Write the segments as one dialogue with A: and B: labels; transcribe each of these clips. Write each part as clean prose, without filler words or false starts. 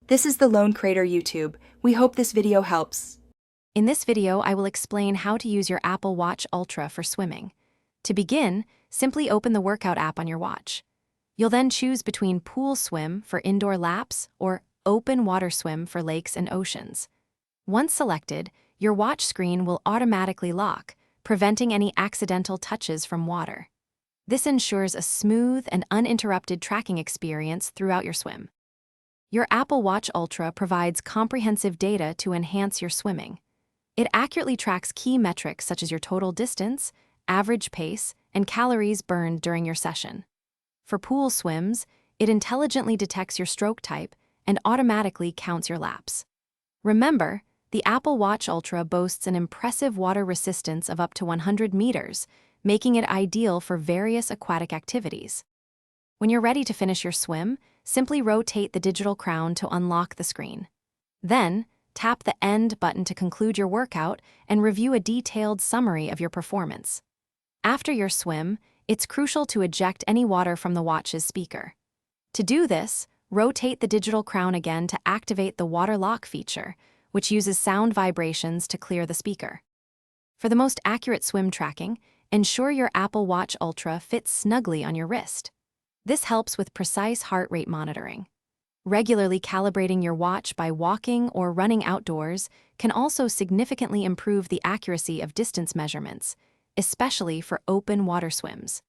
A: This is the Lone Crater YouTube. We hope this video helps.
B: In this video, I will explain how to use your Apple Watch Ultra for swimming. To begin, simply open the workout app on your watch. You'll then choose between Pool Swim for indoor laps or Open Water Swim for lakes and oceans. Once selected, your watch screen will automatically lock, preventing any accidental touches from water. This ensures a smooth and uninterrupted tracking experience throughout your swim. Your Apple Watch Ultra provides comprehensive data to enhance your swimming. It accurately tracks key metrics such as your total distance, average pace, and calories burned during your session. For pool swims, it intelligently detects your stroke type and automatically counts your laps. Remember, the Apple Watch Ultra boasts an impressive water resistance of up to 100 meters, making it ideal for various aquatic activities. When you're ready to finish your swim, simply rotate the digital crown to unlock the screen. Then, tap the End button to conclude your workout and review a detailed summary of your performance. After your swim, it's crucial to eject any water from the watch's speaker. To do this, rotate the digital crown again to activate the water lock feature, which uses sound vibrations to clear the speaker. For the most accurate swim tracking, ensure your Apple Watch Ultra fits snugly on your wrist. This helps with precise heart rate monitoring. Regularly calibrating your watch by walking or running outdoors can also significantly improve the accuracy of distance measurements, especially for open water swims.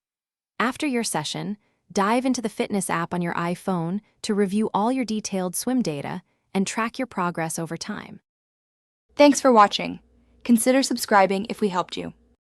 B: After your session, dive into the fitness app on your iPhone to review all your detailed swim data and track your progress over time.
A: Thanks for watching. Consider subscribing if we helped you.